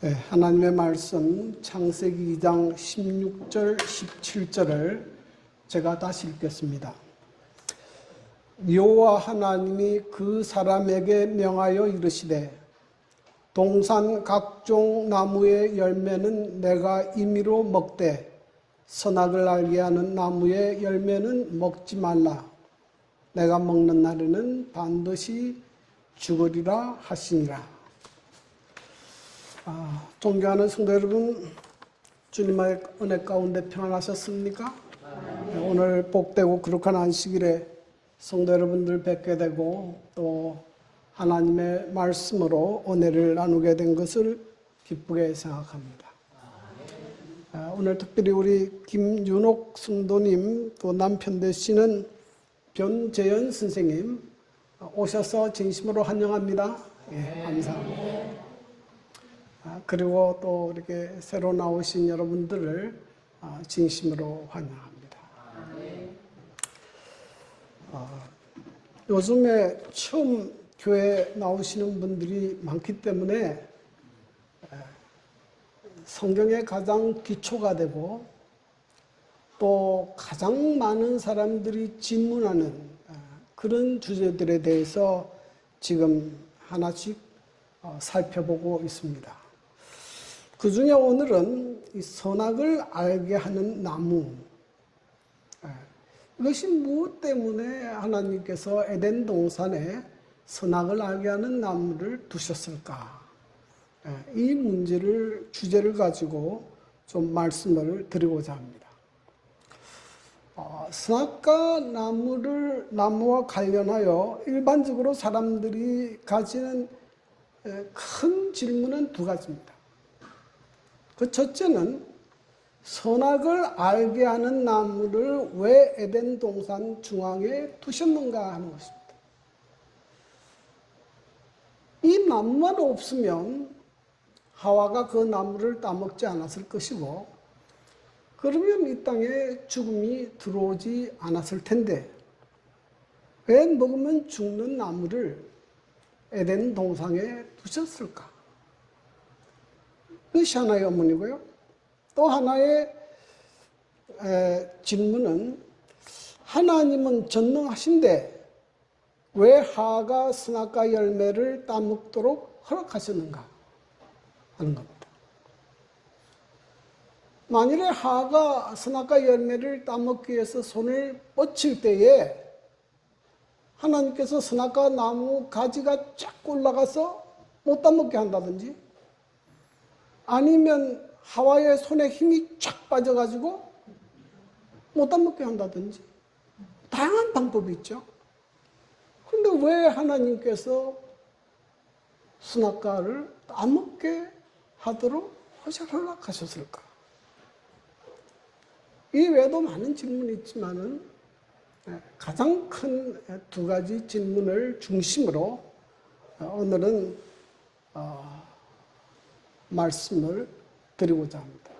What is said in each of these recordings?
하나님의 말씀 창세기 2장 16절 17절을 제가 다시 읽겠습니다. 여호와 하나님이 그 사람에게 명하여 이르시되 동산 각종 나무의 열매는 내가 임의로 먹되 선악을 알게 하는 나무의 열매는 먹지 말라. 내가 먹는 날에는 반드시 죽으리라 하시니라. 존경하는 성도 여러분, 주님의 은혜 가운데 평안하셨습니까? 오늘 복되고 거룩한 안식일에 성도 여러분들 뵙게 되고 또 하나님의 말씀으로 은혜를 나누게 된 것을 기쁘게 생각합니다. 오늘 특별히 우리 김윤옥 성도님 또 남편 되시는 변재현 선생님 오셔서 진심으로 환영합니다. 감사합니다. 그리고 또 이렇게 새로 나오신 여러분들을 진심으로 환영합니다. 요즘에 처음 교회 나오시는 분들이 많기 때문에 성경의 가장 기초가 되고 또 가장 많은 사람들이 질문하는 그런 주제들에 대해서 지금 하나씩 살펴보고 있습니다. 그 중에 오늘은 이 선악을 알게 하는 나무, 이것이 무엇 때문에 하나님께서 에덴 동산에 선악을 알게 하는 나무를 두셨을까? 이 주제를 가지고 좀 말씀을 드리고자 합니다. 선악과 나무와 관련하여 일반적으로 사람들이 가지는 큰 질문은 두 가지입니다. 그 첫째는 선악을 알게 하는 나무를 왜 에덴 동산 중앙에 두셨는가 하는 것입니다. 이 나무만 없으면 하와가 그 나무를 따먹지 않았을 것이고 그러면 이 땅에 죽음이 들어오지 않았을 텐데 왜 먹으면 죽는 나무를 에덴 동산에 두셨을까? 그것이 하나의 의문이고요. 또 하나의 질문은 하나님은 전능하신데 왜 하가 선악과 열매를 따먹도록 허락하셨는가 하는 겁니다. 만일에 하가 선악과 열매를 따먹기 위해서 손을 뻗칠 때에 하나님께서 선악과 나무 가지가 쫙 올라가서 못 따먹게 한다든지 아니면 하와의 손에 힘이 쫙 빠져가지고 못 따먹게 한다든지 다양한 방법이 있죠. 그런데 왜 하나님께서 선악과를 따먹게 하도록 허락하셨을까? 이 외에도 많은 질문이 있지만은 가장 큰 두 가지 질문을 중심으로 오늘은 말씀을 드리고자 합니다.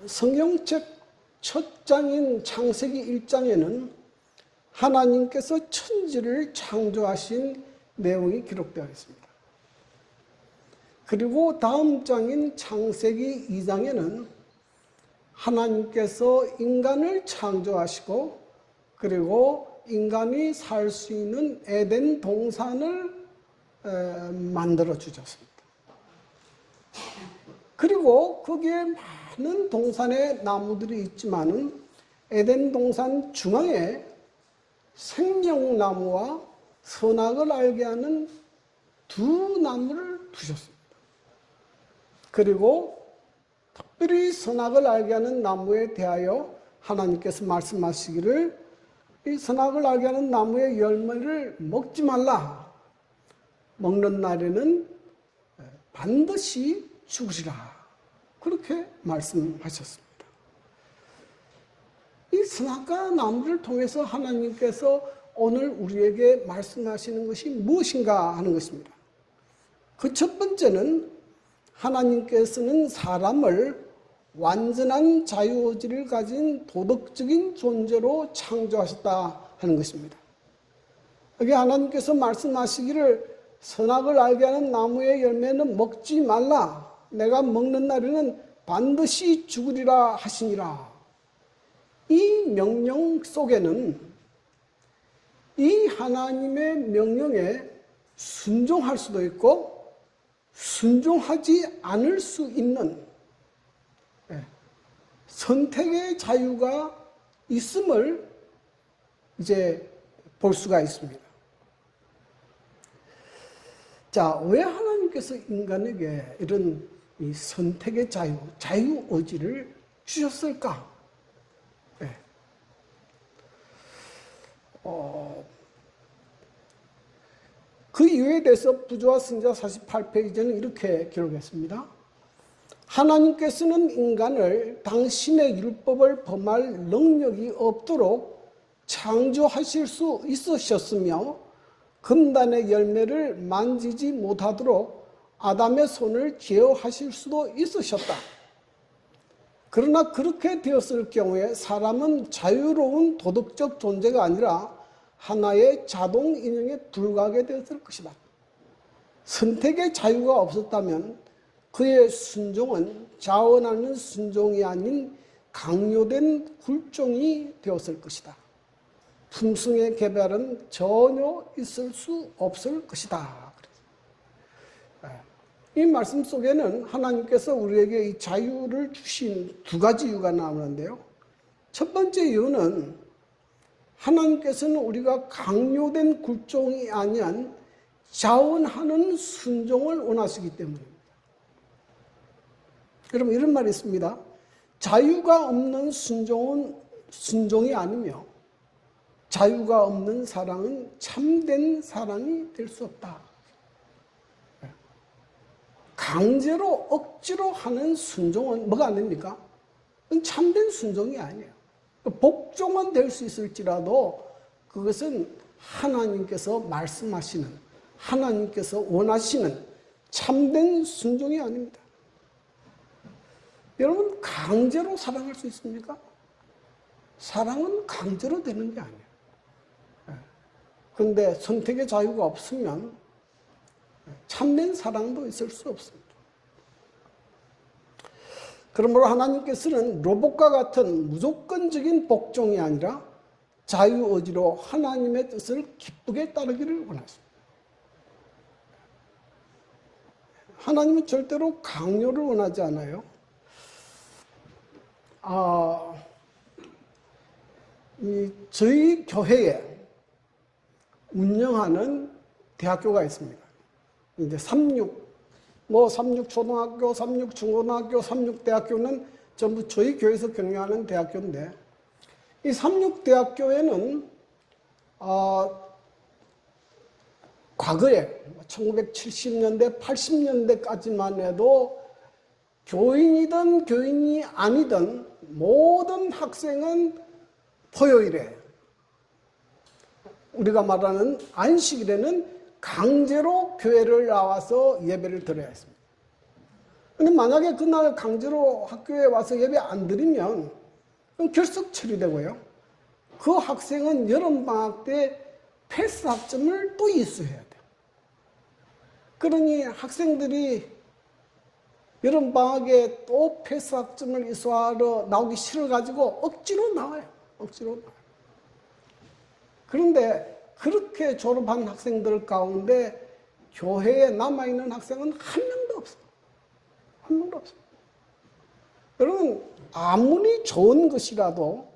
성경책 첫 장인 창세기 1장에는 하나님께서 천지를 창조하신 내용이 기록되어 있습니다. 그리고 다음 장인 창세기 2장에는 하나님께서 인간을 창조하시고 그리고 인간이 살 수 있는 에덴 동산을 만들어 주셨습니다. 그리고 거기에 많은 동산의 나무들이 있지만은 에덴 동산 중앙에 생명나무와 선악을 알게 하는 두 나무를 두셨습니다. 그리고 특별히 선악을 알게 하는 나무에 대하여 하나님께서 말씀하시기를 이 선악을 알게 하는 나무의 열매를 먹지 말라. 먹는 날에는 반드시 죽으리라. 그렇게 말씀하셨습니다. 이 선악과 나무를 통해서 하나님께서 오늘 우리에게 말씀하시는 것이 무엇인가 하는 것입니다. 그 첫 번째는 하나님께서는 사람을 완전한 자유의지를 가진 도덕적인 존재로 창조하셨다 하는 것입니다. 여기 하나님께서 말씀하시기를 선악을 알게 하는 나무의 열매는 먹지 말라. 내가 먹는 날에는 반드시 죽으리라 하시니라. 이 명령 속에는 이 하나님의 명령에 순종할 수도 있고 순종하지 않을 수 있는 선택의 자유가 있음을 이제 볼 수가 있습니다. 자, 왜 하나님께서 인간에게 이런 이 선택의 자유 의지를 주셨을까? 네. 그 이유에 대해서 부조와 승자 48페이지는 이렇게 기록했습니다. 하나님께서는 인간을 당신의 율법을 범할 능력이 없도록 창조하실 수 있으셨으며 금단의 열매를 만지지 못하도록 아담의 손을 제어하실 수도 있으셨다. 그러나 그렇게 되었을 경우에 사람은 자유로운 도덕적 존재가 아니라 하나의 자동 인형에 불과하게 되었을 것이다. 선택의 자유가 없었다면 그의 순종은 자원하는 순종이 아닌 강요된 굴종이 되었을 것이다. 품성의 개발은 전혀 있을 수 없을 것이다. 이 말씀 속에는 하나님께서 우리에게 이 자유를 주신 두 가지 이유가 나오는데요. 첫 번째 이유는 하나님께서는 우리가 강요된 굴종이 아니한 자원하는 순종을 원하시기 때문입니다. 여러분, 이런 말이 있습니다. 자유가 없는 순종은 순종이 아니며 자유가 없는 사랑은 참된 사랑이 될 수 없다. 강제로 억지로 하는 순종은 뭐가 안 됩니까? 그건 참된 순종이 아니에요. 복종은 될 수 있을지라도 그것은 하나님께서 말씀하시는, 하나님께서 원하시는 참된 순종이 아닙니다. 여러분, 강제로 사랑할 수 있습니까? 사랑은 강제로 되는 게 아니에요. 그런데 선택의 자유가 없으면 참된 사랑도 있을 수 없습니다. 그러므로 하나님께서는 로봇과 같은 무조건적인 복종이 아니라 자유의지로 하나님의 뜻을 기쁘게 따르기를 원하십니다. 하나님은 절대로 강요를 원하지 않아요. 저희 교회에 운영하는 대학교가 있습니다. 이제 36 초등학교, 36 중고등학교, 36 대학교는 전부 저희 교회에서 경영하는 대학교인데, 이 36 대학교에는 과거에 1970년대, 80년대까지만 해도 교인이든 교인이 아니든 모든 학생은 토요일에, 우리가 말하는 안식일에는 강제로 교회를 나와서 예배를 드려야 했습니다. 근데 만약에 그날 강제로 학교에 와서 예배 안 드리면 결석 처리되고요. 그 학생은 여름방학 때 패스 학점을 또 이수해야 돼요. 그러니 학생들이 여름방학에 또 패스 학점을 이수하러 나오기 싫어가지고 억지로 나와요. 억지로 나와요. 그런데 그렇게 졸업한 학생들 가운데 교회에 남아있는 학생은 한 명도 없어요. 한 명도 없어요. 여러분, 아무리 좋은 것이라도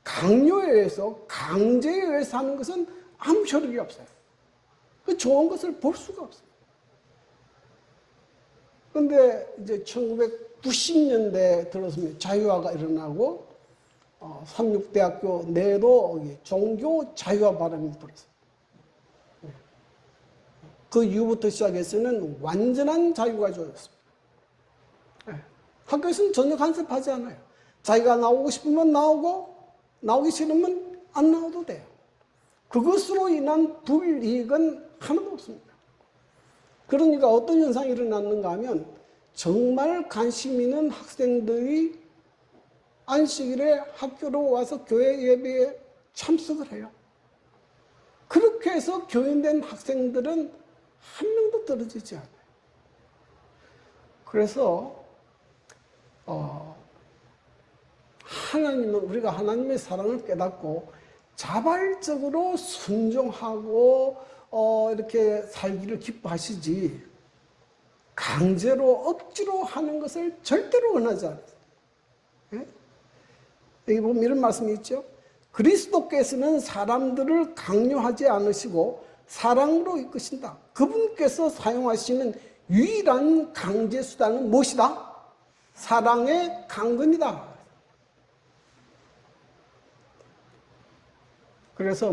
강요에 의해서, 강제에 의해서 하는 것은 아무 효력이 없어요. 그 좋은 것을 볼 수가 없어요. 그런데 이제 1990년대 들어서면 자유화가 일어나고 36대학교 내도 종교 자유화 바람이 불었어요. 그 이후부터 시작해서는 완전한 자유가 주어졌습니다. 학교에서는 전혀 간섭하지 않아요. 자기가 나오고 싶으면 나오고 나오기 싫으면 안 나와도 돼요. 그것으로 인한 불이익은 하나도 없습니다. 그러니까 어떤 현상이 일어났는가 하면 정말 관심 있는 학생들이 안식일에 학교로 와서 교회 예배에 참석을 해요. 그렇게 해서 교인된 학생들은 한 명도 떨어지지 않아요. 그래서 하나님은 우리가 하나님의 사랑을 깨닫고 자발적으로 순종하고 이렇게 살기를 기뻐하시지 강제로 억지로 하는 것을 절대로 원하지 않아요. 예? 여기 보면 이런 말씀이 있죠. 그리스도께서는 사람들을 강요하지 않으시고 사랑으로 이끄신다. 그분께서 사용하시는 유일한 강제 수단은 무엇이다? 사랑의 강근이다. 그래서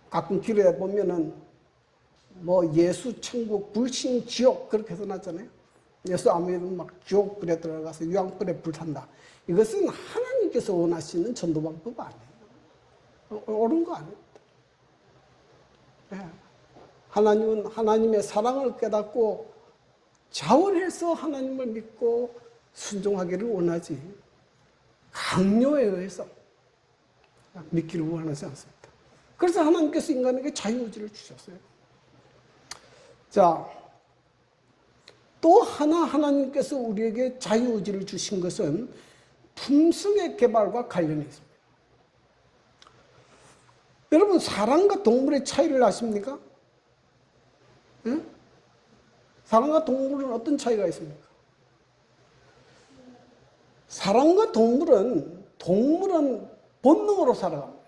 가끔 길에 보면은 예수, 천국, 불신, 지옥 그렇게 써놨잖아요. 예수 안 믿으면 막 지옥불에 들어가서 유황불에 불탄다. 이것은 하나님께서 원하시는 전도 방법 아니에요. 옳은 거 아닙니다. 네. 하나님은 하나님의 사랑을 깨닫고 자원해서 하나님을 믿고 순종하기를 원하지 강요에 의해서 믿기를 원하지 않습니다. 그래서 하나님께서 인간에게 자유의지를 주셨어요. 자, 또 하나님께서 우리에게 자유의지를 주신 것은 품성의 개발과 관련이 있습니다. 여러분, 사람과 동물의 차이를 아십니까? 응? 사람과 동물은 어떤 차이가 있습니까? 사람과 동물은 본능으로 살아갑니다.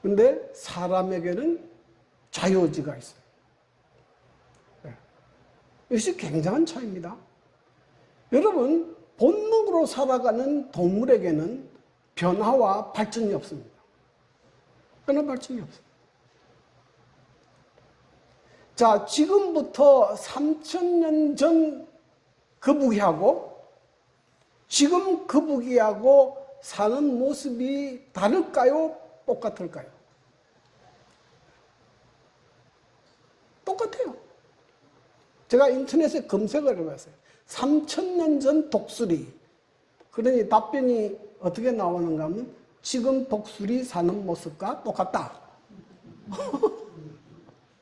그런데 사람에게는 자유의지가 있어요. 이것이 굉장한 차이입니다. 여러분, 본능으로 살아가는 동물에게는 변화와 발전이 없습니다. 변화 발전이 없습니다. 자, 지금부터 3,000년 전 거북이하고 지금 거북이하고 사는 모습이 다를까요? 똑같을까요? 똑같아요. 제가 인터넷에 검색을 해봤어요. 3,000년 전 독수리. 그러니 답변이 어떻게 나오는가 하면 지금 독수리 사는 모습과 똑같다.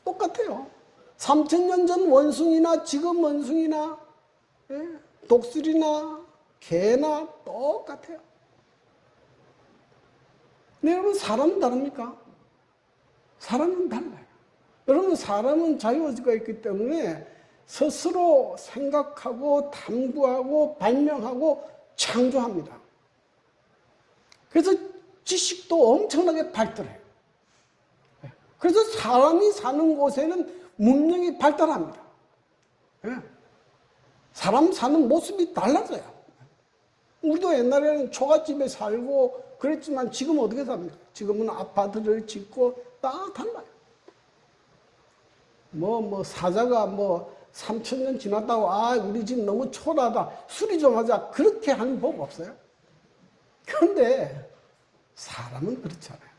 똑같아요. 3,000년 전 원숭이나 지금 원숭이나 독수리나 개나 똑같아요. 근데 여러분, 사람은 다릅니까? 사람은 달라요. 여러분, 사람은 자유의지가 있기 때문에 스스로 생각하고 탐구하고 발명하고 창조합니다. 그래서 지식도 엄청나게 발달해요. 그래서 사람이 사는 곳에는 문명이 발달합니다. 사람 사는 모습이 달라져요. 우리도 옛날에는 초가집에 살고 그랬지만 지금은 어떻게 삽니까? 지금은 아파트를 짓고 다 달라요. 사자가 3,000년 지났다고 우리 집 너무 초라하다, 수리 좀 하자, 그렇게 하는 법 없어요. 그런데 사람은 그렇지 않아요.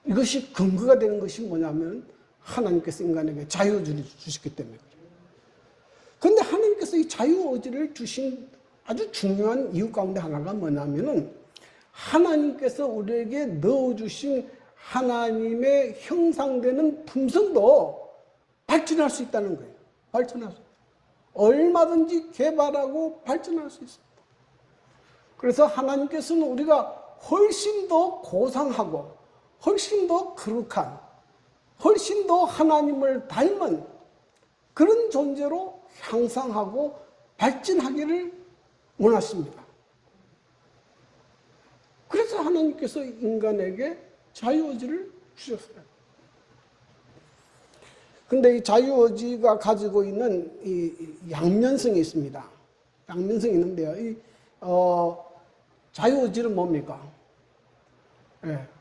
이것이 근거가 되는 것이 뭐냐면 하나님께서 인간에게 자유의지를 주셨기 때문에 그래요. 그런데 하나님께서 이 자유의지를 주신 아주 중요한 이유 가운데 하나가 뭐냐면은 하나님께서 우리에게 넣어주신 하나님의 형상되는 품성도 발전할 수 있다는 거예요. 발전할 수 있다. 얼마든지 개발하고 발전할 수 있습니다. 그래서 하나님께서는 우리가 훨씬 더 고상하고 훨씬 더 거룩한, 훨씬 더 하나님을 닮은 그런 존재로 향상하고 발전하기를 원하십니다. 그래서 하나님께서 인간에게 자유의지를 주셨어요. 근데 이 자유의지가 가지고 있는 이 양면성이 있습니다. 양면성이 있는데요. 자유의지는 뭡니까?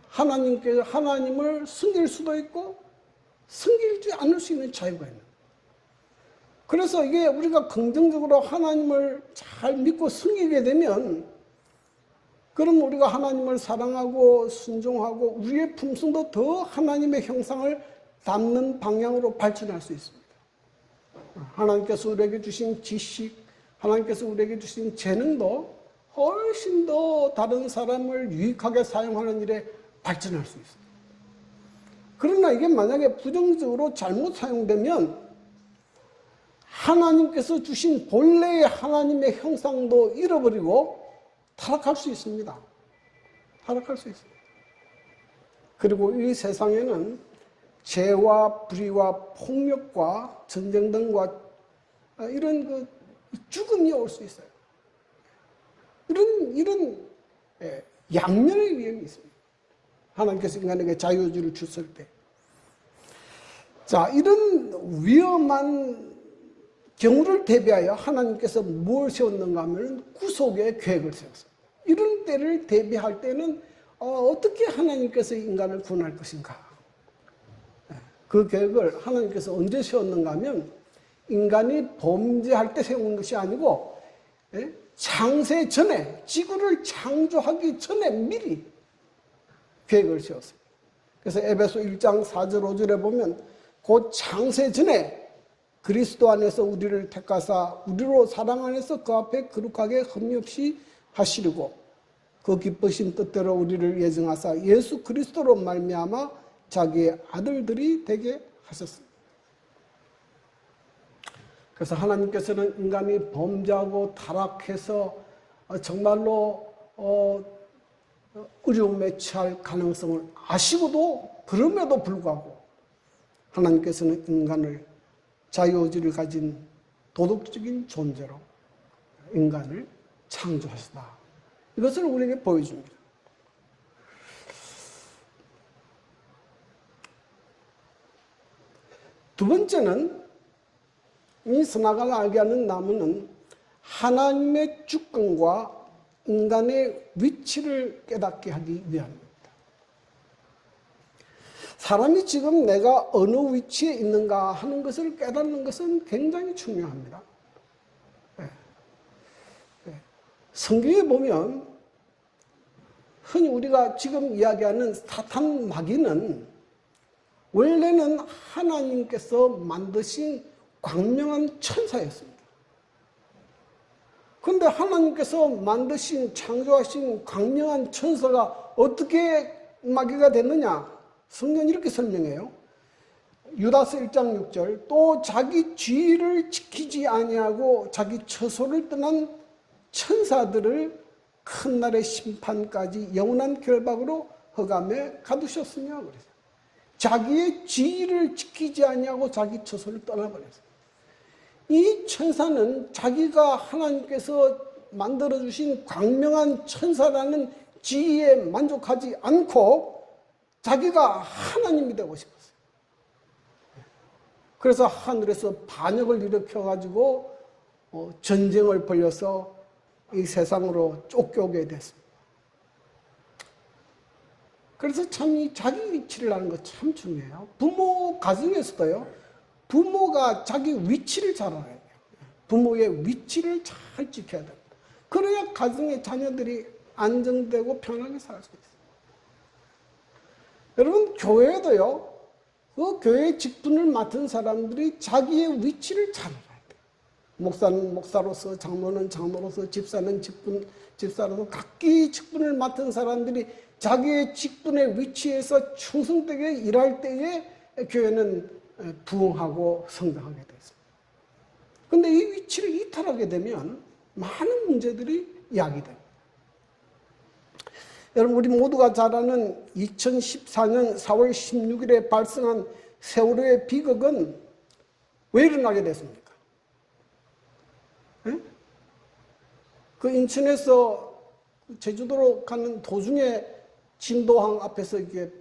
하나님을 섬길 수도 있고 섬기지 않을 수 있는 자유가 있는. 그래서 이게 우리가 긍정적으로 하나님을 잘 믿고 섬기게 되면 그럼 우리가 하나님을 사랑하고 순종하고 우리의 품성도 더 하나님의 형상을 담는 방향으로 발전할 수 있습니다. 하나님께서 우리에게 주신 지식, 하나님께서 우리에게 주신 재능도 훨씬 더 다른 사람을 유익하게 사용하는 일에 발전할 수 있습니다. 그러나 이게 만약에 부정적으로 잘못 사용되면 하나님께서 주신 본래의 하나님의 형상도 잃어버리고 타락할 수 있습니다. 타락할 수 있습니다. 그리고 이 세상에는 죄와 불의와 폭력과 전쟁 등과 이런 그 죽음이 올 수 있어요. 이런 양면의 위험이 있습니다. 하나님께서 인간에게 자유의지를 주실 때. 자, 이런 위험한 경우를 대비하여 하나님께서 뭘 세웠는가 하면 구속의 계획을 세웠어요. 이런 때를 대비할 때는 어떻게 하나님께서 인간을 구원할 것인가? 그 계획을 하나님께서 언제 세웠는가 하면 인간이 범죄할 때 세운 것이 아니고 창세 전에, 지구를 창조하기 전에 미리 계획을 세웠어요. 그래서 에베소 1장 4절 5절에 보면 곧 창세 전에 그리스도 안에서 우리를 택하사 우리로 사랑 안에서 그 앞에 거룩하게 흠이 없이 하시려고 그 기쁘신 뜻대로 우리를 예정하사 예수 그리스도로 말미암아 자기의 아들들이 되게 하셨습니다. 그래서 하나님께서는 인간이 범죄하고 타락해서 정말로 어려움에 처할 가능성을 아시고도 그럼에도 불구하고 하나님께서는 인간을 자유의지를 가진 도덕적인 존재로 인간을 창조하셨다. 이것을 우리에게 보여줍니다. 두 번째는 이 선악을 알게 하는 나무는 하나님의 주권과 인간의 위치를 깨닫게 하기 위함입니다. 사람이 지금 내가 어느 위치에 있는가 하는 것을 깨닫는 것은 굉장히 중요합니다. 성경에 보면 흔히 우리가 지금 이야기하는 사탄 마귀는 원래는 하나님께서 만드신 광명한 천사였습니다. 그런데 하나님께서 만드신 창조하신 광명한 천사가 어떻게 마귀가 됐느냐? 성경은 이렇게 설명해요. 유다서 1장 6절 또 자기 지위를 지키지 아니하고 자기 처소를 떠난 천사들을 큰 날의 심판까지 영원한 결박으로 흑암에 가두셨으며 그래서 자기의 지위를 지키지 아니하고 자기 처소를 떠나버렸어요. 이 천사는 자기가 하나님께서 만들어주신 광명한 천사라는 지위에 만족하지 않고 자기가 하나님이 되고 싶었어요. 그래서 하늘에서 반역을 일으켜가지고 전쟁을 벌여서 이 세상으로 쫓겨오게 됐습니다. 그래서 참 이 자기 위치를 아는 거 참 중요해요. 부모 가정에서도요. 부모가 자기 위치를 잘 알아야 돼요. 부모의 위치를 잘 지켜야 됩니다. 그래야 가정의 자녀들이 안정되고 편하게 살 수 있어요. 여러분 교회도요. 그 교회의 직분을 맡은 사람들이 자기의 위치를 잘 알아야 돼요. 목사는 목사로서, 장로는 장로로서, 집사는 집사로서 각기 직분을 맡은 사람들이 자기의 직분의 위치에서 충성되게 일할 때에 교회는 부흥하고 성장하게 됐습니다. 그런데 이 위치를 이탈하게 되면 많은 문제들이 야기됩니다. 여러분 우리 모두가 잘 아는 2014년 4월 16일에 발생한 세월호의 비극은 왜 일어나게 됐습니까? 네? 그 인천에서 제주도로 가는 도중에 진도항 앞에서 이게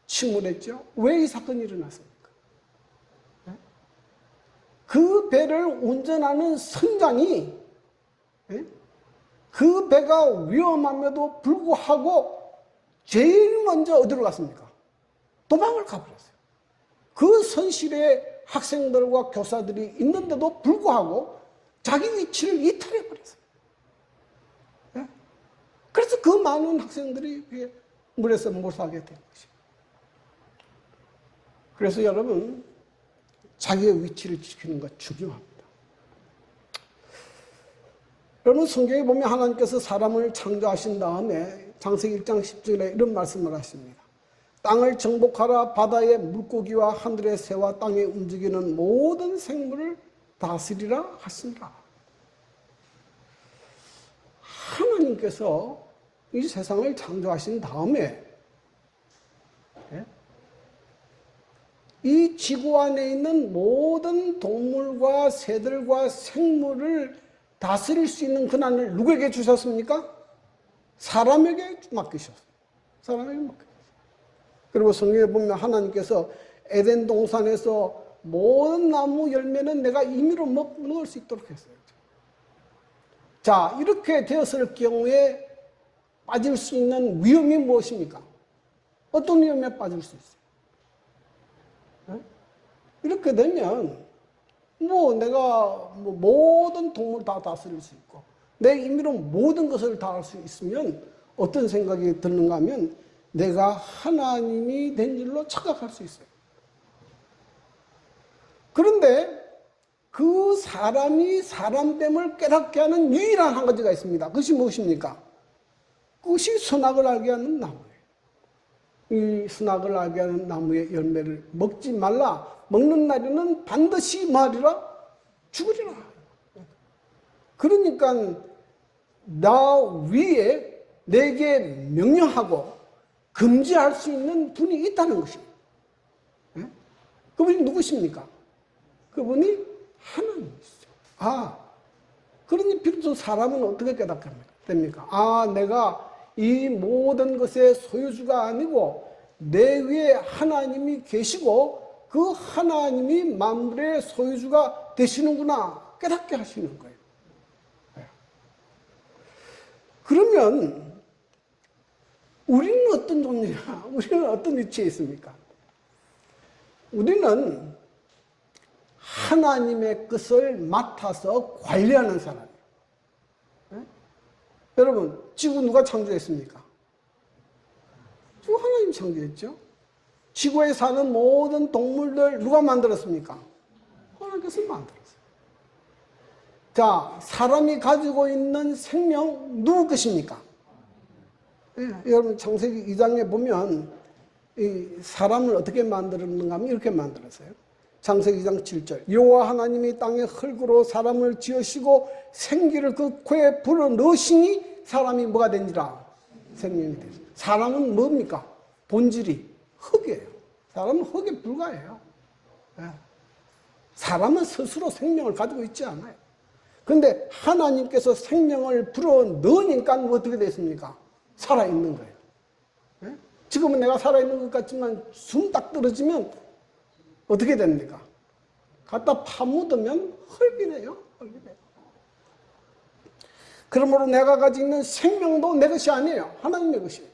침몰했죠. 왜 이 사건이 일어났습니까? 네? 그 배를 운전하는 선장이 네? 그 배가 위험함에도 불구하고 제일 먼저 어디로 갔습니까? 도망을 가버렸어요. 그 선실에 학생들과 교사들이 있는데도 불구하고 자기 위치를 이탈해버렸어요. 네? 그래서 그 많은 학생들이 물에서 못 살게 된 것이에요. 그래서 여러분 자기의 위치를 지키는 것 중요합니다. 여러분 성경에 보면 하나님께서 사람을 창조하신 다음에 창세기 1장 10절에 이런 말씀을 하십니다. 땅을 정복하라. 바다의 물고기와 하늘의 새와 땅에 움직이는 모든 생물을 다스리라 하시니라. 하나님께서 이 세상을 창조하신 다음에 이 지구 안에 있는 모든 동물과 새들과 생물을 다스릴 수 있는 권한을 누구에게 주셨습니까? 사람에게 맡기셨어요. 사람에게 맡기셨어요. 그리고 성경에 보면 하나님께서 에덴 동산에서 모든 나무 열매는 내가 임의로 먹을 수 있도록 했어요. 자, 이렇게 되었을 경우에 빠질 수 있는 위험이 무엇입니까? 어떤 위험에 빠질 수 있어요? 이렇게 되면 내가 모든 동물 다 다스릴 수 있고 내 임의로 모든 것을 다 할 수 있으면 어떤 생각이 드는가 하면 내가 하나님이 된 줄로 착각할 수 있어요. 그런데 그 사람이 사람됨을 깨닫게 하는 유일한 한 가지가 있습니다. 그것이 무엇입니까? 그것이 선악을 알게 하는 나무예요. 이 선악을 알게 하는 나무의 열매를 먹지 말라. 먹는 날에는 반드시 말이라 죽으리라. 그러니까 나 위에 내게 명령하고 금지할 수 있는 분이 있다는 것입니다. 그분이 누구십니까? 그분이 하나님이시죠. 그러니 비로소 사람은 어떻게 깨닫게 됩니까? 내가 이 모든 것의 소유주가 아니고 내 위에 하나님이 계시고 그 하나님이 만물의 소유주가 되시는구나 깨닫게 하시는 거예요. 그러면 우리는 어떤 존재냐? 우리는 어떤 위치에 있습니까? 우리는 하나님의 것을 맡아서 관리하는 사람이에요. 여러분, 지구 누가 창조했습니까? 지구 하나님 창조했죠. 지구에 사는 모든 동물들 누가 만들었습니까? 하나님께서 만들었어요. 자, 사람이 가지고 있는 생명 누구 것입니까? 여러분 창세기 2장에 보면 이 사람을 어떻게 만들었는가 하면 이렇게 만들었어요. 창세기 2장 7절 여호와 하나님이 땅에 흙으로 사람을 지으시고 생기를 그 코에 불어넣으시니 사람이 뭐가 된지라? 생명이 되죠. 사람은 뭡니까? 본질이 흙이에요. 사람은 흙에 불과해요. 사람은 스스로 생명을 가지고 있지 않아요. 그런데 하나님께서 생명을 불어넣으니까 어떻게 됐습니까? 살아있는 거예요. 지금은 내가 살아있는 것 같지만 숨 딱 떨어지면 어떻게 됩니까? 갖다 파묻으면 흙이 돼요. 흙이 돼요. 그러므로 내가 가지고 있는 생명도 내 것이 아니에요. 하나님의 것이에요.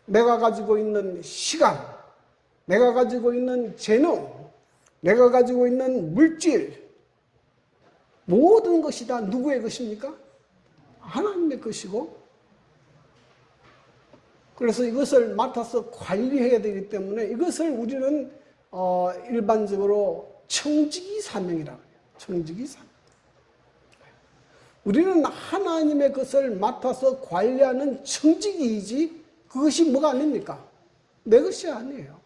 내가 가지고 있는 시간, 내가 가지고 있는 재능, 내가 가지고 있는 물질, 모든 것이 다 누구의 것입니까? 하나님의 것이고, 그래서 이것을 맡아서 관리해야 되기 때문에 이것을 우리는 일반적으로 청지기 사명이라고 해요. 청지기 사명. 우리는 하나님의 것을 맡아서 관리하는 청지기이지 그것이 뭐가 아닙니까? 내 것이 아니에요.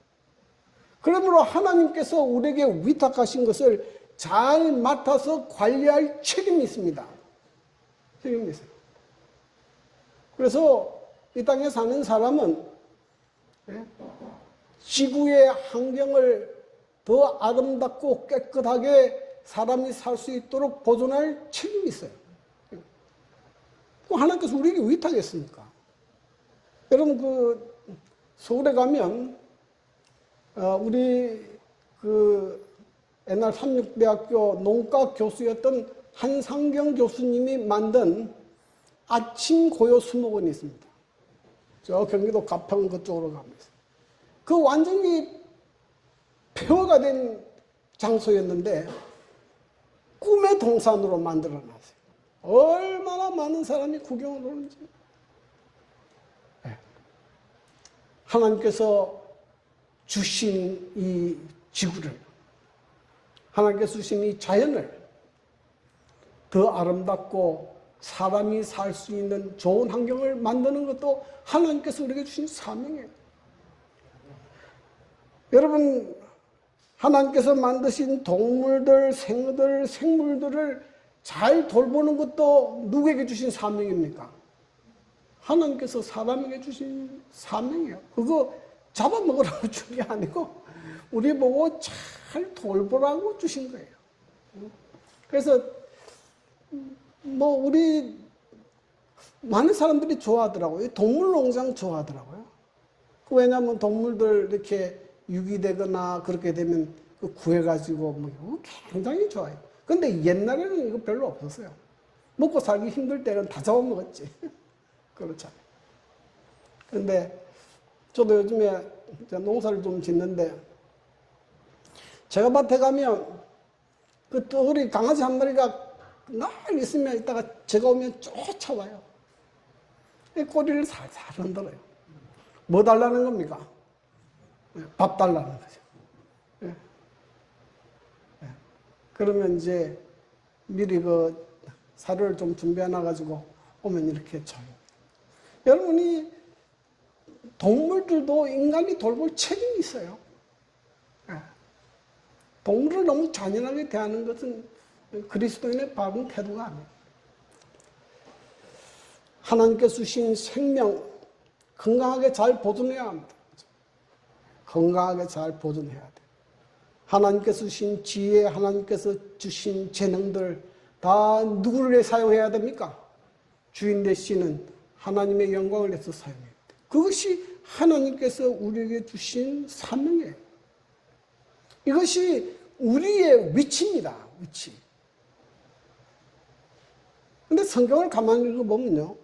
그러므로 하나님께서 우리에게 위탁하신 것을 잘 맡아서 관리할 책임이 있습니다. 책임이 있어요. 그래서 이 땅에 사는 사람은 지구의 환경을 더 아름답고 깨끗하게 사람이 살 수 있도록 보존할 책임이 있어요. 하나님께서 우리에게 위탁했으니까. 여러분 서울에 가면 우리 옛날 삼육대학교 농과 교수였던 한상경 교수님이 만든 아침 고요 수목원이 있습니다. 저 경기도 가평 그쪽으로 가면서 그 완전히 폐허가 된 장소였는데 꿈의 동산으로 만들어놨어요. 얼마나 많은 사람이 구경을 오는지. 하나님께서 주신 이 지구를, 하나님께서 주신 이 자연을 더 아름답고 사람이 살 수 있는 좋은 환경을 만드는 것도 하나님께서 우리에게 주신 사명이에요. 여러분, 하나님께서 만드신 동물들, 생들, 생물들을 잘 돌보는 것도 누구에게 주신 사명입니까? 하나님께서 사람에게 주신 사명이에요. 그거 잡아먹으라고 준 게 아니고 우리 보고 잘 돌보라고 주신 거예요. 그래서 우리 많은 사람들이 좋아하더라고요. 동물농장 좋아하더라고요. 왜냐하면 동물들 이렇게 유기되거나 그렇게 되면 구해가지고 굉장히 좋아요. 근데 옛날에는 이거 별로 없었어요. 먹고 살기 힘들 때는 다 잡아먹었지. 그렇잖아요. 근데 저도 요즘에 농사를 좀 짓는데 제가 밭에 가면 그 우리 강아지 한 마리가 날 있으면 이따가 제가 오면 쫓아와요. 꼬리를 살살 흔들어요. 뭐 달라는 겁니까? 밥 달라는 거죠. 예. 예. 그러면 이제 미리 그 사료를 좀 준비해놔가지고 오면 이렇게 줘요. 여러분이 동물들도 인간이 돌볼 책임이 있어요. 예. 동물을 너무 잔인하게 대하는 것은 그리스도인의 바른 태도가 아니에요. 하나님께서 주신 생명 건강하게 잘 보존해야 합니다. 건강하게 잘 보존해야 돼요. 하나님께서 주신 지혜, 하나님께서 주신 재능들 다 누구를 위해 사용해야 됩니까? 주인 되시는 하나님의 영광을 위해서 사용해야 돼요. 그것이 하나님께서 우리에게 주신 사명이에요. 이것이 우리의 위치입니다. 위치. 근데 성경을 가만히 읽어보면요.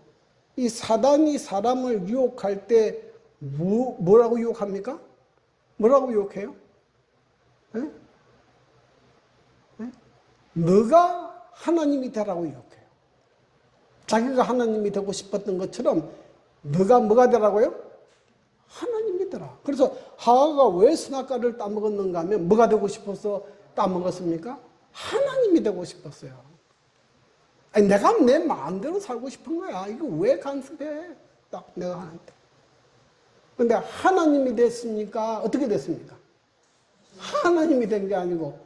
이 사단이 사람을 유혹할 때 뭐라고 유혹합니까? 뭐라고 유혹해요? 네? 네? 너가 하나님이 되라고 유혹해요. 자기가 하나님이 되고 싶었던 것처럼 너가 뭐가 되라고요? 하나님이 되라. 그래서 하와가 왜 선악과를 따먹었는가 하면 뭐가 되고 싶어서 따먹었습니까? 하나님이 되고 싶었어요. 아니, 내가 내 마음대로 살고 싶은 거야. 이거 왜 간섭해? 딱 내가 하는데. 근데 하나님이 됐습니까? 어떻게 됐습니까? 하나님이 된 게 아니고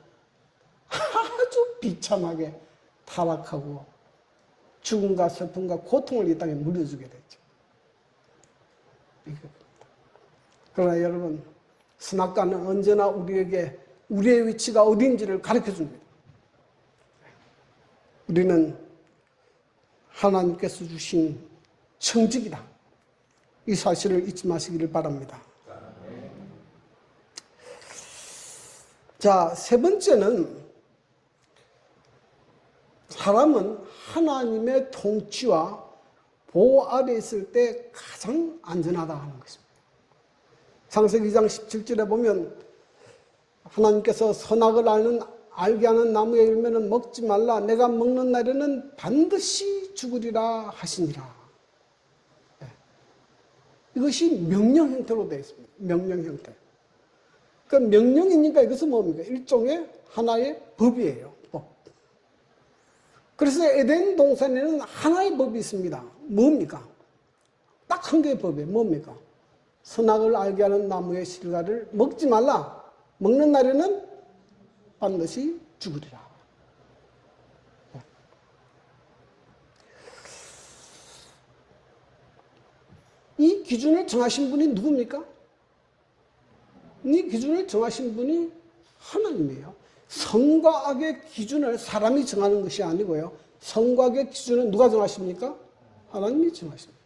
아주 비참하게 타락하고 죽음과 슬픔과 고통을 이 땅에 물려주게 됐죠. 그러나 여러분, 선악과는 언제나 우리에게 우리의 위치가 어딘지를 가르쳐 줍니다. 우리는 하나님께서 주신 청직이다. 이 사실을 잊지 마시기를 바랍니다. 자, 세 번째는 사람은 하나님의 통치와 보호 아래 있을 때 가장 안전하다 하는 것입니다. 창세기 2장 17절에 보면 하나님께서 선악을 알게 하는 나무의 열매는 먹지 말라. 내가 먹는 날에는 반드시 죽으리라 하시니라. 네. 이것이 명령 형태로 되어 있습니다. 명령 형태. 그 명령이니까 이것은 뭡니까? 일종의 하나의 법이에요. 법. 그래서 에덴 동산에는 하나의 법이 있습니다. 뭡니까? 딱 한 개의 법이에요. 뭡니까? 선악을 알게 하는 나무의 실과를 먹지 말라. 먹는 날에는 반드시 죽으리라. 이 기준을 정하신 분이 누굽니까? 이 기준을 정하신 분이 하나님이에요. 선과 악의 기준을 사람이 정하는 것이 아니고요. 선과 악의 기준은 누가 정하십니까? 하나님이 정하십니다.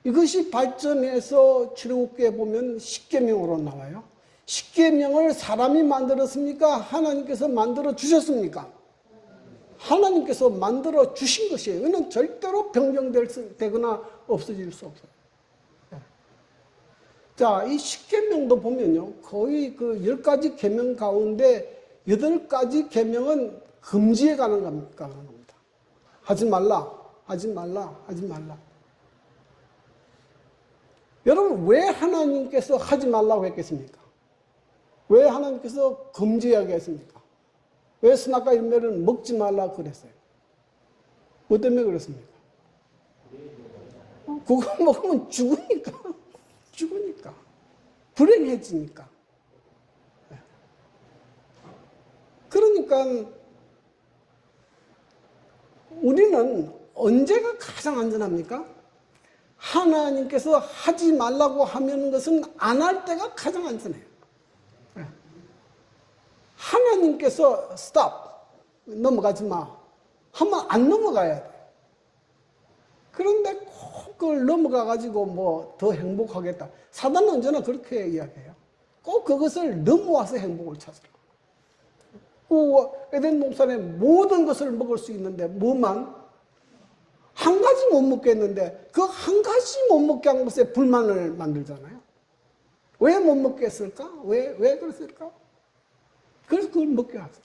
이것이 발전해서 출애굽기에 보면 십계명으로 나와요. 십계명을 사람이 만들었습니까? 하나님께서 만들어 주셨습니까? 하나님께서 만들어 주신 것이에요. 이는 절대로 변경되거나 없어질 수 없어요. 자, 이 십계명도 보면요. 거의 그 10가지 계명 가운데 8가지 계명은 금지에 관한 겁니다. 하지 말라, 하지 말라, 하지 말라. 여러분, 왜 하나님께서 하지 말라고 했겠습니까? 왜 하나님께서 금지하게 했습니까? 왜 선악과 열매를 먹지 말라고 그랬어요? 뭐 때문에 그랬습니까? 그거 먹으면 죽으니까. 죽으니까. 불행해지니까. 그러니까 우리는 언제가 가장 안전합니까? 하나님께서 하지 말라고 하면 것은 안 할 때가 가장 안전해요. 하나님께서 stop, 넘어가지 마 하면 안 넘어가야 돼. 그런데 꼭 그걸 넘어가가지고 뭐 더 행복하겠다. 사단은 언제나 그렇게 이야기해요. 꼭 그것을 넘어와서 행복을 찾으라. 에덴 동산에 모든 것을 먹을 수 있는데 뭐만? 한 가지 못 먹겠는데 그 한 가지 못 먹게 한 것에 불만을 만들잖아요. 왜 못 먹게 했을까? 왜 그랬을까? 그래서 그걸 먹게 하죠.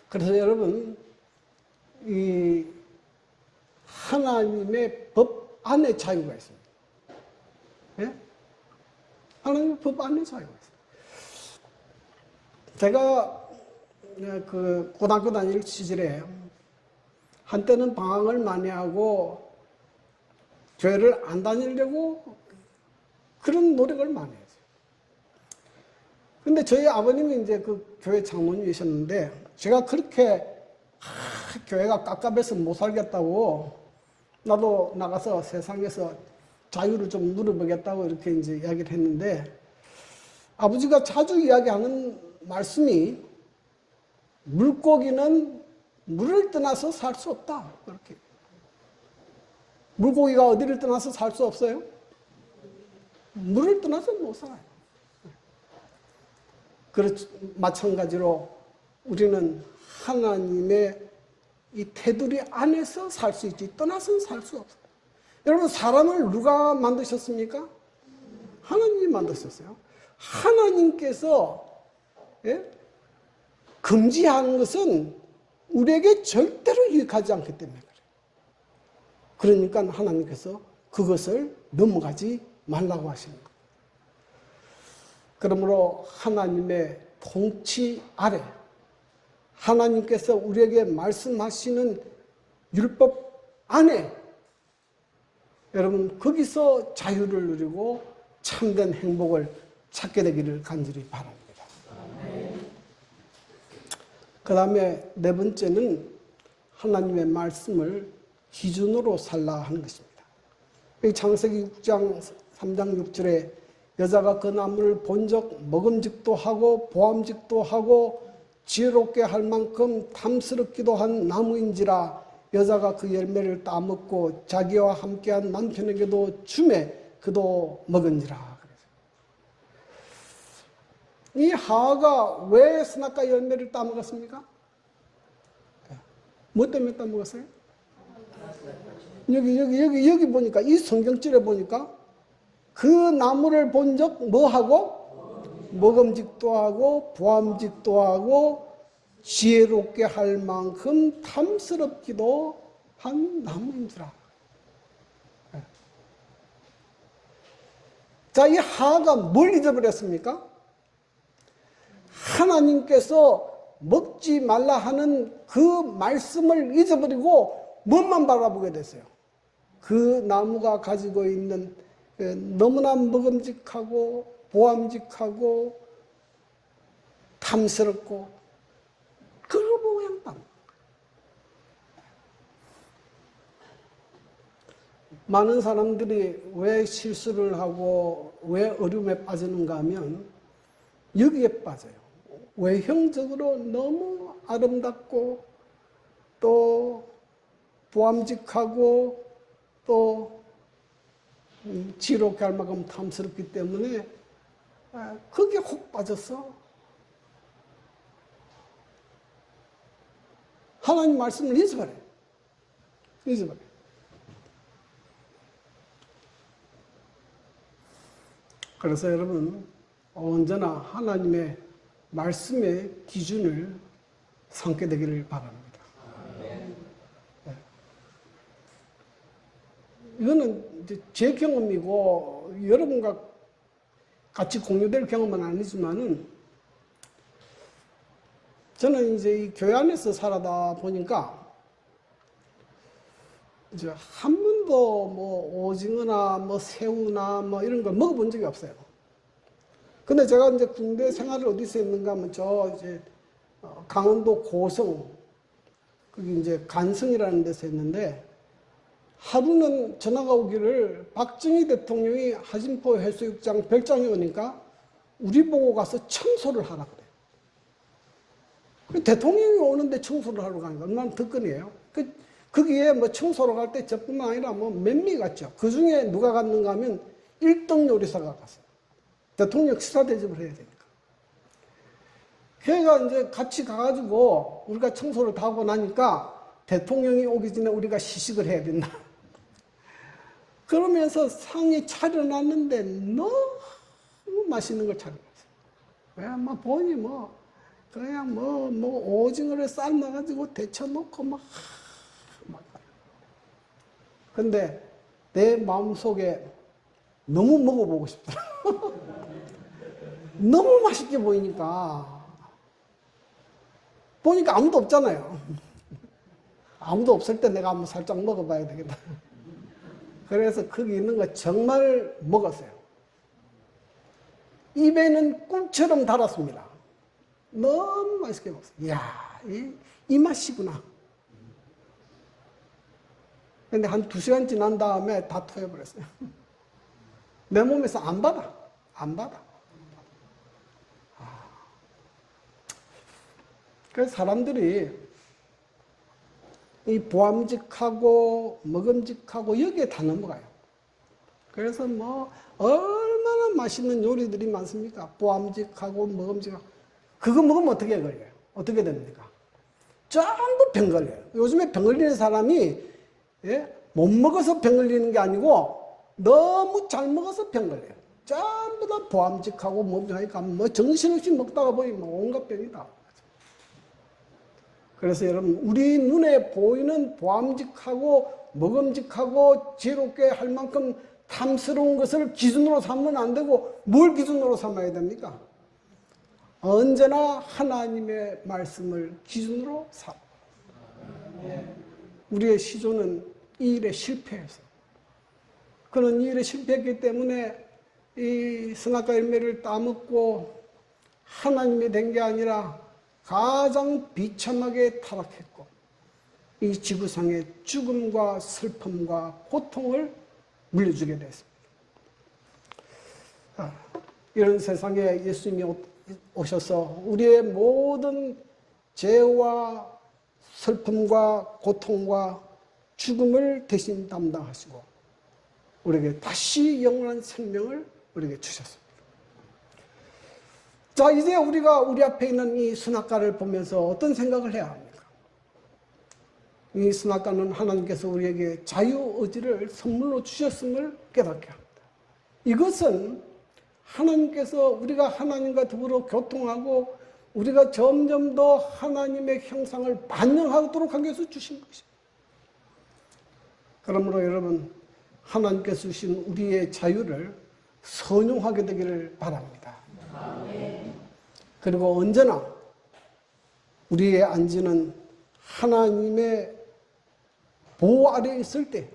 그래서 여러분, 이 하나님의 법 안에 자유가 있습니다. 예? 하나님의 법 안에 자유가 있습니다. 제가 그 고등학교 다닐 시절에 한때는 방황을 많이 하고 교회를 안 다니려고 그런 노력을 많이 했어요. 근데 저희 아버님이 이제 그 교회 장로님이셨는데 제가 그렇게 교회가 깝깝해서 못 살겠다고 나도 나가서 세상에서 자유를 좀 누려보겠다고 이렇게 이제 이야기를 했는데 아버지가 자주 이야기하는 말씀이 물고기는 물을 떠나서 살 수 없다. 그렇게. 물고기가 어디를 떠나서 살 수 없어요? 물을 떠나서 못 살아요. 마찬가지로 우리는 하나님의 이 테두리 안에서 살 수 있지 떠나서는 살 수 없어요. 여러분 사람을 누가 만드셨습니까? 하나님이 만드셨어요. 하나님께서 금지하는 것은 우리에게 절대로 유익하지 않기 때문에 그래요. 그러니까 하나님께서 그것을 넘어가지 말라고 하시는 거예요. 그러므로 하나님의 통치 아래 하나님께서 우리에게 말씀하시는 율법 안에 여러분 거기서 자유를 누리고 참된 행복을 찾게 되기를 간절히 바랍니다. 그 다음에 네 번째는 하나님의 말씀을 기준으로 살라 하는 것입니다. 창세기 6장 3장 6절에 여자가 그 나무를 본적 먹음직도 하고 보암직도 하고 지혜롭게 할 만큼 탐스럽기도 한 나무인지라 여자가 그 열매를 따먹고 자기와 함께한 남편에게도 주매 그도 먹은지라. 이 하와가 왜 선악과 열매를 따먹었습니까? 뭐 때문에 따먹었어요? 여기 보니까 이 성경줄에 보니까 그 나무를 본 적 뭐하고? 먹음직도 하고 보암직도 하고 지혜롭게 할 만큼 탐스럽기도 한 나무인지라. 자, 이 하와가 뭘 잊어버렸습니까? 하나님께서 먹지 말라 하는 그 말씀을 잊어버리고 뭐만 바라보게 됐어요. 그 나무가 가지고 있는 너무나 먹음직하고 보암직하고 탐스럽고 그걸 보고 그냥 딱 많은 사람들이 왜 실수를 하고 왜 어려움에 빠지는가 하면 여기에 빠져요. 외형적으로 너무 아름답고 또 보암직하고 또 지혜롭게 할 만큼 탐스럽기 때문에 거기에 혹 빠졌어. 하나님 말씀을 잊어버려요. 그래서 여러분 언제나 하나님의 말씀의 기준을 삼게 되기를 바랍니다. 네. 이거는 이제 제 경험이고 여러분과 같이 공유될 경험은 아니지만은 저는 이제 이 교회 안에서 살아다 보니까 이제 한 번도 뭐 오징어나 뭐 새우나 뭐 이런 걸 먹어본 적이 없어요. 근데 제가 이제 군대 생활을 어디서 했는가 하면 저 이제 강원도 고성, 거기 이제 간성이라는 데서 했는데 하루는 전화가 오기를 박정희 대통령이 하진포 해수욕장 별장에 오니까 우리 보고 가서 청소를 하라 그래. 대통령이 오는데 청소를 하러 가니까 얼마나 덕건이에요. 거기에 뭐 청소로 갈 때 저뿐만 아니라 뭐 몇미 갔죠. 그 중에 누가 갔는가 하면 1등 요리사가 갔어요. 대통령 식사 대접을 해야 되니까. 걔가 이제 같이 가가지고 우리가 청소를 다 하고 나니까 대통령이 오기 전에 우리가 시식을 해야 된다. 그러면서 상이 차려놨는데 너무 맛있는 걸 차려놨어요. 왜, 뭐, 보니 뭐, 그냥 뭐, 오징어를 삶아가지고 데쳐놓고 막. 근데 내 마음속에 너무 먹어보고 싶더라. 너무 맛있게 보이니까. 보니까 아무도 없잖아요. 아무도 없을 때 내가 한번 살짝 먹어봐야 되겠다. 그래서 거기 있는 거 정말 먹었어요. 입에는 꿀처럼 달았습니다. 너무 맛있게 먹었어요. 이야, 이 맛이구나. 근데 한 2시간 지난 다음에 다 토해버렸어요. 내 몸에서 안 받아. 그래서 사람들이 이 보암직하고 먹음직하고 여기에 다 넘어가요. 그래서 뭐 얼마나 맛있는 요리들이 많습니까? 보암직하고 먹음직하고. 그거 먹으면 어떻게 걸려요? 어떻게 됩니까? 전부 병 걸려요. 요즘에 병 걸리는 사람이 못 먹어서 병 걸리는 게 아니고 너무 잘 먹어서 병 걸려요. 전부 다 보암직하고 먹음직하니까 뭐 정신없이 먹다가 보니 뭐 온갖 병이다. 그래서 여러분, 우리 눈에 보이는 보암직하고 먹음직하고 지혜롭게 할 만큼 탐스러운 것을 기준으로 삼으면 안 되고 뭘 기준으로 삼아야 됩니까? 언제나 하나님의 말씀을 기준으로 삼아. 우리의 시조는 이 일에 실패했어요. 그는 이 일에 실패했기 때문에 이 선악과 열매를 따먹고 하나님이 된 게 아니라 가장 비참하게 타락했고 이 지구상의 죽음과 슬픔과 고통을 물려주게 됐습니다. 이런 세상에 예수님이 오셔서 우리의 모든 죄와 슬픔과 고통과 죽음을 대신 담당하시고 우리에게 다시 영원한 생명을 우리에게 주셨습니다. 자, 이제 우리가 우리 앞에 있는 이 선악과를 보면서 어떤 생각을 해야 합니까? 이 선악과는 하나님께서 우리에게 자유의지를 선물로 주셨음을 깨닫게 합니다. 이것은 하나님께서 우리가 하나님과 더불어 교통하고 우리가 점점 더 하나님의 형상을 반영하도록 하기 위해서 주신 것입니다. 그러므로 여러분, 하나님께서 주신 우리의 자유를 선용하게 되기를 바랍니다. 그리고 언제나 우리의 안지는 하나님의 보호 아래에 있을 때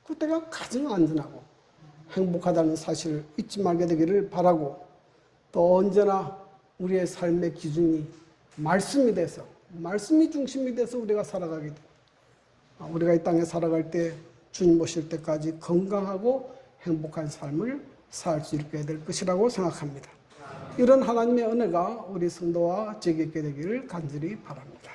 그때가 가장 안전하고 행복하다는 사실을 잊지 말게 되기를 바라고 또 언제나 우리의 삶의 기준이 말씀이 돼서 말씀이 중심이 돼서 우리가 살아가게 됩니다. 우리가 이 땅에 살아갈 때 주님 오실 때까지 건강하고 행복한 삶을 살 수 있게 될 것이라고 생각합니다. 이런 하나님의 은혜가 우리 성도와 제게 있게 되기를 간절히 바랍니다.